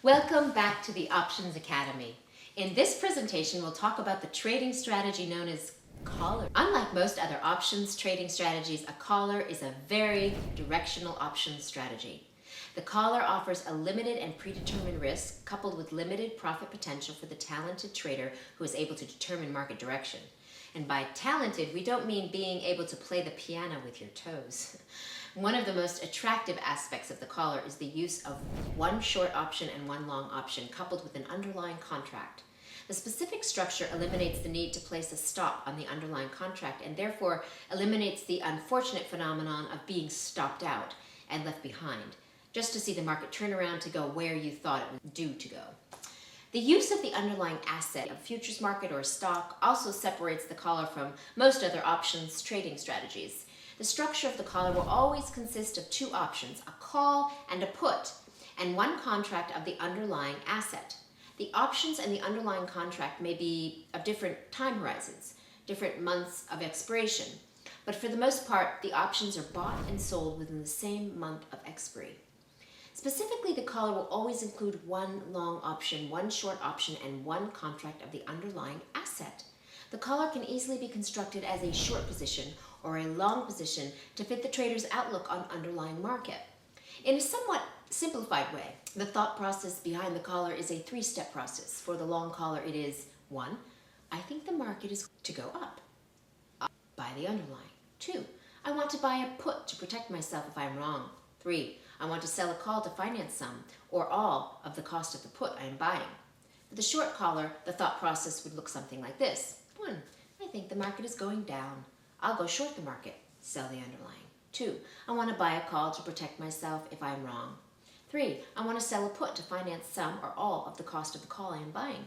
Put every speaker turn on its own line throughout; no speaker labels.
Welcome back to the Options Academy. In this presentation, we'll talk about the trading strategy known as collar. Unlike most other options trading strategies, a collar is a very directional options strategy. The collar offers a limited and predetermined risk coupled with limited profit potential for the talented trader who is able to determine market direction. And by talented, we don't mean being able to play the piano with your toes. One of the most attractive aspects of the collar is the use of one short option and one long option coupled with an underlying contract. The specific structure eliminates the need to place a stop on the underlying contract and therefore eliminates the unfortunate phenomenon of being stopped out and left behind, just to see the market turn around to go where you thought it was due to go. The use of the underlying asset, a futures market or a stock, also separates the collar from most other options trading strategies. The structure of the collar will always consist of two options, a call and a put, and one contract of the underlying asset. The options and the underlying contract may be of different time horizons, different months of expiration, but for the most part, the options are bought and sold within the same month of expiry. Specifically, the collar will always include one long option, one short option, and one contract of the underlying asset. The collar can easily be constructed as a short position or a long position to fit the trader's outlook on underlying market. In a somewhat simplified way, the thought process behind the collar is a three-step process. For the long collar, it is 1. I think the market is to go up. Buy the underlying. 2. I want to buy a put to protect myself if I'm wrong. 3. I want to sell a call to finance some or all of the cost of the put I am buying. For the short collar, the thought process would look something like this. 1. I think the market is going down. I'll go short the market, sell the underlying. 2. I want to buy a call to protect myself if I'm wrong. 3. I want to sell a put to finance some or all of the cost of the call I am buying.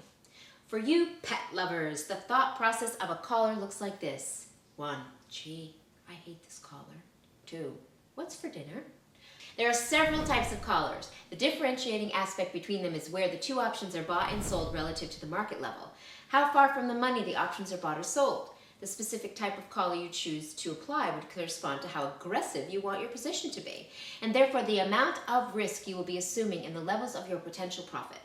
For you pet lovers, the thought process of a collar looks like this. 1. Gee, I hate this collar. 2. What's for dinner? There are several types of collars. The differentiating aspect between them is where the two options are bought and sold relative to the market level. How far from the money the options are bought or sold. The specific type of collar you choose to apply would correspond to how aggressive you want your position to be, and therefore the amount of risk you will be assuming and the levels of your potential profit.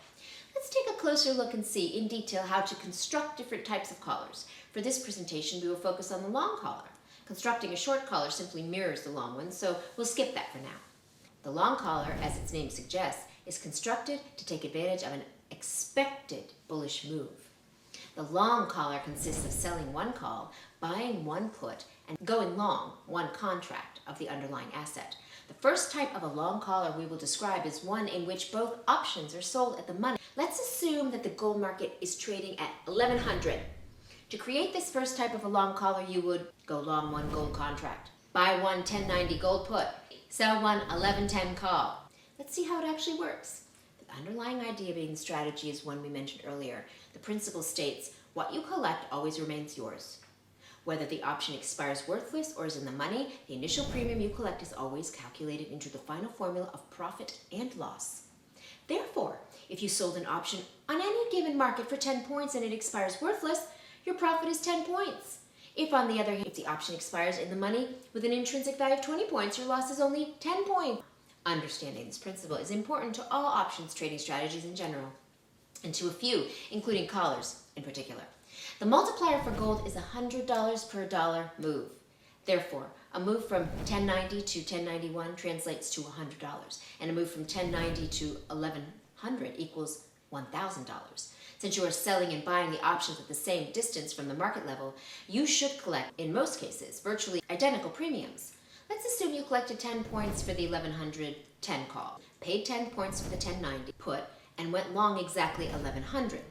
Let's take a closer look and see in detail how to construct different types of collars. For this presentation, we will focus on the long collar. Constructing a short collar simply mirrors the long one, so we'll skip that for now. The long collar, as its name suggests, is constructed to take advantage of an expected bullish move. The long collar consists of selling one call, buying one put, and going long one contract of the underlying asset. The first type of a long collar we will describe is one in which both options are sold at the money. Let's assume that the gold market is trading at 1100. To create this first type of a long collar, you would go long one gold contract, buy one 1090 gold put, sell one 1110 call. Let's see how it actually works. The underlying idea being the strategy is one we mentioned earlier. The principle states, what you collect always remains yours. Whether the option expires worthless or is in the money, the initial premium you collect is always calculated into the final formula of profit and loss. Therefore, if you sold an option on any given market for 10 points and it expires worthless, your profit is 10 points. If, on the other hand, if the option expires in the money with an intrinsic value of 20 points, your loss is only 10 points. Understanding this principle is important to all options trading strategies in general, and to a few, including collars in particular. The multiplier for gold is $100 per dollar move. Therefore, a move from 1090 to 1091 translates to $100, and a move from 1090 to 1100 equals $1,000. Since you are selling and buying the options at the same distance from the market level, you should collect, in most cases, virtually identical premiums. Let's assume you collected 10 points for the 1110 call, paid 10 points for the 1090 put, and went long exactly 1100.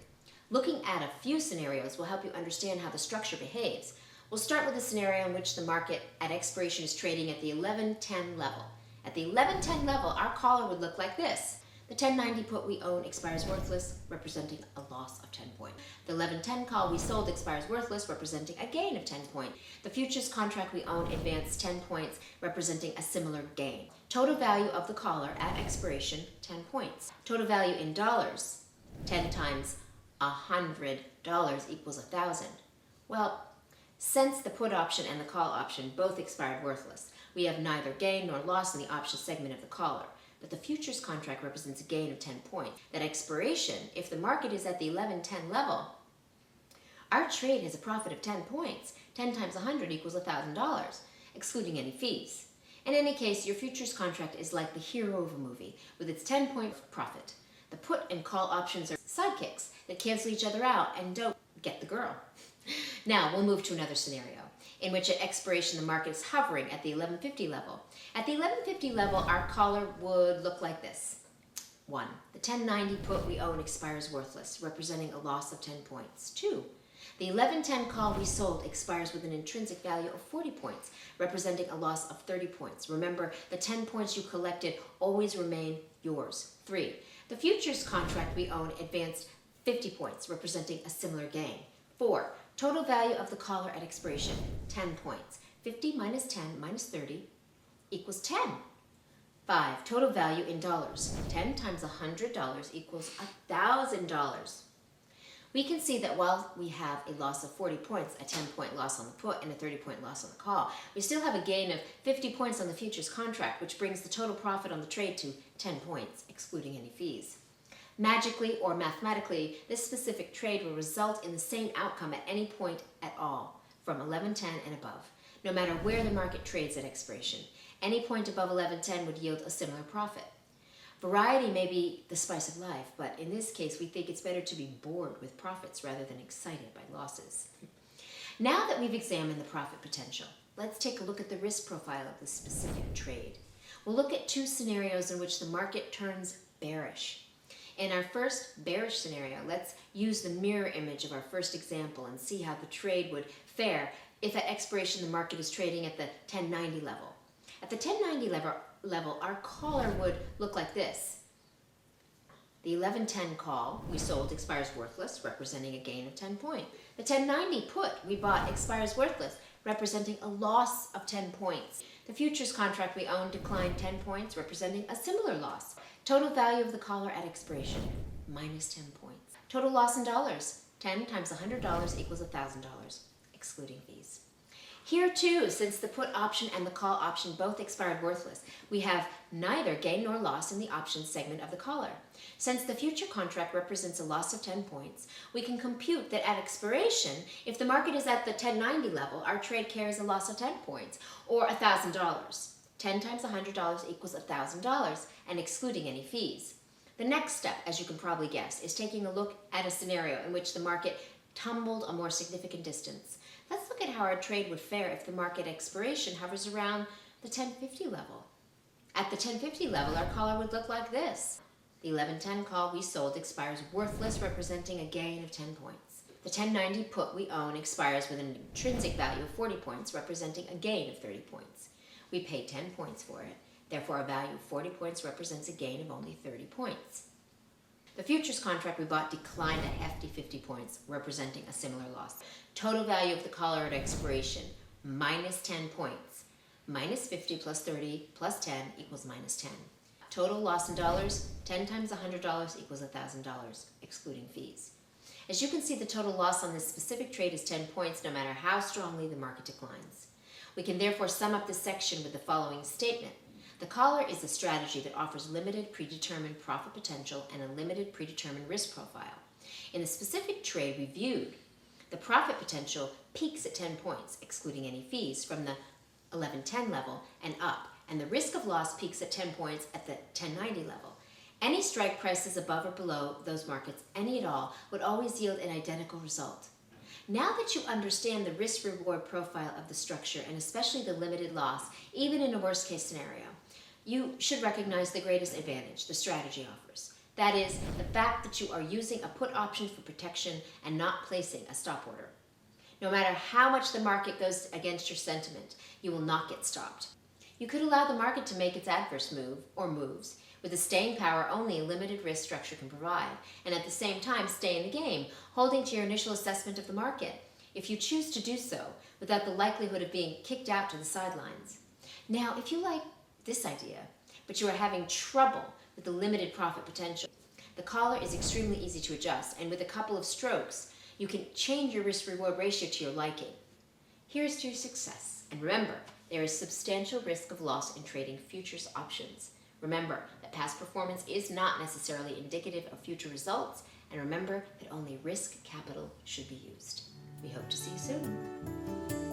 Looking at a few scenarios will help you understand how the structure behaves. We'll start with a scenario in which the market at expiration is trading at the 1110 level. At the 1110 level, our collar would look like this. The 1090 put we own expires worthless, representing a loss of 10 points. The 1110 call we sold expires worthless, representing a gain of 10 points. The futures contract we own advanced 10 points, representing a similar gain. Total value of the collar at expiration, 10 points. Total value in dollars, 10 times $100 equals 1,000. Well, since the put option and the call option both expired worthless, we have neither gain nor loss in the option segment of the collar. but the futures contract represents a gain of 10 points. At expiration, if the market is at the 11:10 level, our trade has a profit of 10 points. 10 times 100 equals $1,000, excluding any fees. In any case, your futures contract is like the hero of a movie, with its 10-point profit. The put and call options are sidekicks that cancel each other out and don't get the girl. Now, we'll move to another scenario, in which at expiration the market is hovering at the 1150 level. At the 1150 level, our collar would look like this. 1. The 1090 put we own expires worthless, representing a loss of 10 points. 2. The 1110 call we sold expires with an intrinsic value of 40 points, representing a loss of 30 points. Remember, the 10 points you collected always remain yours. 3. The futures contract we own advanced 50 points, representing a similar gain. 4. Total value of the collar at expiration, 10 points. 50 minus 10 minus 30 equals 10. 5. Total value in dollars. 10 times $100 equals $1,000. We can see that while we have a loss of 40 points, a 10-point loss on the put, and a 30-point loss on the call, we still have a gain of 50 points on the futures contract, which brings the total profit on the trade to 10 points, excluding any fees. Magically or mathematically, this specific trade will result in the same outcome at any point at all, from 1110 and above, no matter where the market trades at expiration. Any point above 1110 would yield a similar profit. Variety may be the spice of life, but in this case, we think it's better to be bored with profits rather than excited by losses. Now that we've examined the profit potential, let's take a look at the risk profile of this specific trade. We'll look at two scenarios in which the market turns bearish. In our first bearish scenario, let's use the mirror image of our first example and see how the trade would fare if at expiration the market is trading at the 1090 level. At the 1090 level, our collar would look like this. The 1110 call we sold expires worthless, representing a gain of 10 points. The 1090 put we bought expires worthless, representing a loss of 10 points. The futures contract we own declined 10 points, representing a similar loss. Total value of the collar at expiration, minus 10 points. Total loss in dollars, 10 times $100 equals $1,000, excluding fees. Here too, since the put option and the call option both expired worthless, we have neither gain nor loss in the options segment of the collar. Since the future contract represents a loss of 10 points, we can compute that at expiration, if the market is at the 1090 level, our trade carries a loss of 10 points, or $1,000. 10 times $100 equals $1,000, and excluding any fees. The next step, as you can probably guess, is taking a look at a scenario in which the market tumbled a more significant distance. Let's look at how our trade would fare if the market expiration hovers around the 1050 level. At the 1050 level, our collar would look like this. The 1110 call we sold expires worthless, representing a gain of 10 points. The 1090 put we own expires with an intrinsic value of 40 points, representing a gain of 30 points. We paid 10 points for it. Therefore, a value of 40 points represents a gain of only 30 points. The futures contract we bought declined a hefty 50 points, representing a similar loss. Total value of the collar at expiration, minus 10 points. Minus 50 plus 30 plus 10 equals minus 10. Total loss in dollars, 10 times $100 equals $1,000, excluding fees. As you can see, the total loss on this specific trade is 10 points, no matter how strongly the market declines. We can therefore sum up this section with the following statement. The collar is a strategy that offers limited predetermined profit potential and a limited predetermined risk profile. In the specific trade we viewed, the profit potential peaks at 10 points, excluding any fees, from the 1110 level and up, and the risk of loss peaks at 10 points at the 1090 level. Any strike prices above or below those markets, any at all, would always yield an identical result. Now that you understand the risk-reward profile of the structure, and especially the limited loss, even in a worst-case scenario, you should recognize the greatest advantage the strategy offers. That is, the fact that you are using a put option for protection and not placing a stop order. No matter how much the market goes against your sentiment, you will not get stopped. You could allow the market to make its adverse move, or moves, with the staying power only a limited risk structure can provide, and at the same time stay in the game, holding to your initial assessment of the market, if you choose to do so, without the likelihood of being kicked out to the sidelines. Now, if you like this idea, but you are having trouble with the limited profit potential, the collar is extremely easy to adjust, and with a couple of strokes, you can change your risk-reward ratio to your liking. Here's to your success, and remember, there is substantial risk of loss in trading futures options. Remember that past performance is not necessarily indicative of future results, and remember that only risk capital should be used. We hope to see you soon.